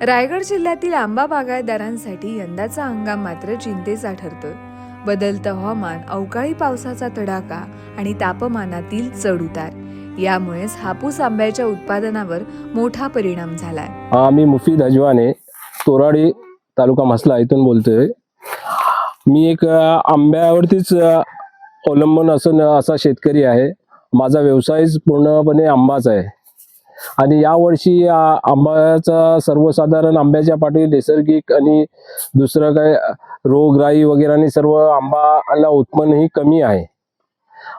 रायगड जिल्ह्यातील आंबा बागायतदारांसाठी यंदाचा हंगाम मात्र चिंतेचा ठरतोय. बदलतं हवामान, अवकाळी पावसाचा तडाखा आणि तापमानातील चढ-उतार यामुळेच हापूस आंब्याच्या उत्पादनावर मोठा परिणाम झालाय. मी मुफीद अजवाने, तोराडी, तालुका म्हसला इथून बोलतोय. मी एक आंब्यावरतीच अवलंबून असा शेतकरी आहे. माझा व्यवसायच पूर्णपणे आंबाच आहे आणि यावर्षी आंब्याचा सर्वसाधारण आंब्याच्या पाठी नैसर्गिक आणि दुसरं काय रोगराई वगैरे आणि सर्व आंबाला उत्पन्नही कमी आहे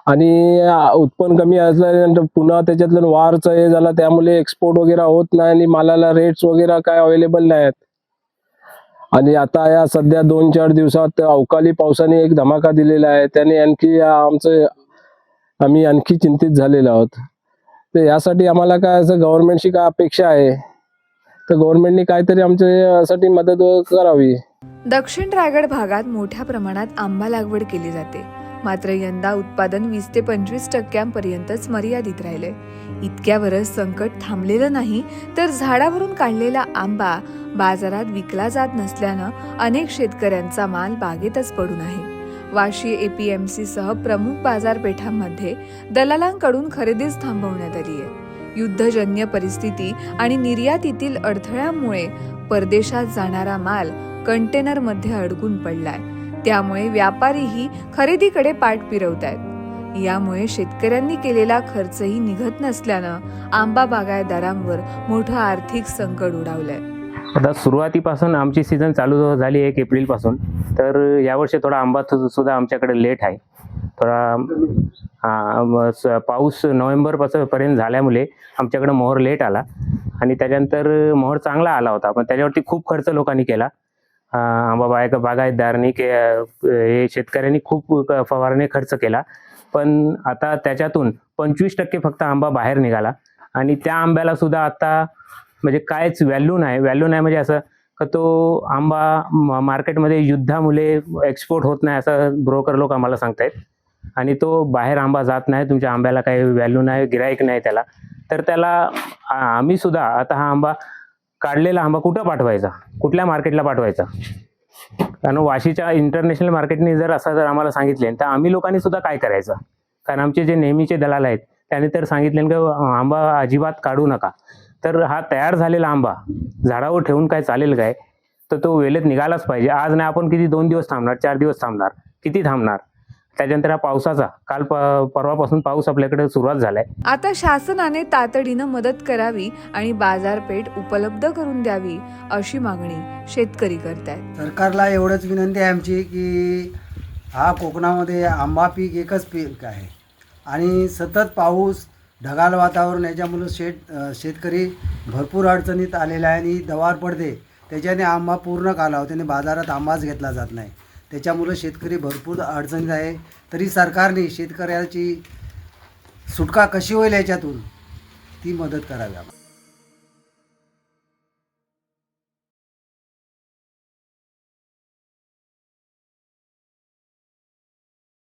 आणि उत्पन्न कमी असल्यानंतर पुन्हा त्याच्यातलं वारचं हे झालं, त्यामुळे एक्सपोर्ट वगैरे होत नाही आणि मालाला रेट्स वगैरे काय अवेलेबल नाही आहेत. आणि आता या सध्या 2-4 दिवसात अवकाळी पावसाने एक धमाका दिलेला आहे. त्याने आम्ही आणखी चिंतित झालेलो आहोत. तर यासाठी आम्हाला काय असं गव्हर्नमेंटची काय अपेक्षा आहे, तर गव्हर्नमेंटने काहीतरी आमच्यासाठी मदत करावी. दक्षिण रायगड भागात मोठ्या प्रमाणात आंबा लागवड केली जाते. मात्र यंदा उत्पादन 20 ते 25% मर्यादित राहिले. इतक्यावरच संकट थांबलेलं नाही, तर झाडावरून काढलेला आंबा बाजारात विकला जात नसल्यानं अनेक शेतकऱ्यांचा माल बागेतच पडून आहे. वाशी APMC सह प्रमुख बाजारपेठांमध्ये दलालांकडून खरेदीच थांबवण्यात आली आहे. युद्धजन्य परिस्थिती आणि निर्यातीतील अडथळ्यामुळे परदेशात जाणारा माल कंटेनरमध्ये अडकून पडलाय. त्यामुळे व्यापारीही खरेदीकडे पाठ फिरवतायत. यामुळे शेतकऱ्यांनी केलेला खर्चही निघत नसल्यानं आंबा बागायतदारांवर मोठं आर्थिक संकट ओढावलंय. आता सुरुवातीपासून आमची सीझन चालू झाली 1 एप्रिलपासून, तर यावर्षी थोडा आंबा सुद्धा आमच्याकडे लेट आहे. थोडा पाऊस नोव्हेंबरपर्यंत झाल्यामुळे आमच्याकडे मोहर लेट आला आणि त्याच्यानंतर मोहर चांगला आला होता, पण त्याच्यावरती खूप खर्च लोकांनी केला. आंबा बागायतदारांनी हे शेतकऱ्यांनी खूप फवारणी खर्च केला, पण आता त्याच्यातून 25% फक्त आंबा बाहेर निघाला आणि त्या आंब्याला सुद्धा आता म्हणजे कायच व्हॅल्यू नाही म्हणजे असं का तो आंबा मार्केटमध्ये युद्धामुळे एक्सपोर्ट होत नाही असं ब्रोकर लोक आम्हाला सांगतायत आणि तो बाहेर आंबा जात नाही, तुमच्या आंब्याला काही व्हॅल्यू नाही, गिराईक नाही त्याला. तर त्याला आम्ही सुद्धा आता हा आंबा काढलेला आंबा कुठं पाठवायचा, कुठल्या मार्केटला पाठवायचा? कारण वाशीच्या इंटरनॅशनल मार्केटने जर आम्हाला सांगितले तर आम्ही लोकांनी सुद्धा काय करायचं? कारण आमचे जे नेहमीचे दलाल आहेत त्यांनी तर सांगितले की आंबा अजिबात काढू नका. तर हा तयार झालेला आंबा झाडावर ठेवून काय चालेल काय? तर तो वेळेत निघालाच पाहिजे. आज नाही आपण किती 2 दिवस थांबणार, 4 दिवस थांबणार, किती थांबणार? त्याच्यानंतर हा पावसाचा काल परवापासून पाऊस आपल्याकडे सुरुवात झालाय. आता शासनाने तातडीनं मदत करावी आणि बाजारपेठ उपलब्ध करून द्यावी अशी मागणी शेतकरी करतायत. सरकारला एवढंच विनंती आहे आमची की हा कोकणामध्ये आंबा पीक एकच पीक आहे आणि सतत पाऊस, ढगाळ वातावरण याच्यामुळं शेतकरी भरपूर अडचणीत आलेला आहे आणि दवार पडते. त्याच्याने आंबा पूर्ण कालावधीने बाजारात आंबाच घेतला जात नाही. त्याच्यामुळं शेतकरी भरपूर अडचणीत आहे. तरी सरकारने शेतकऱ्याची सुटका कशी होईल याच्यातून ती मदत करावी.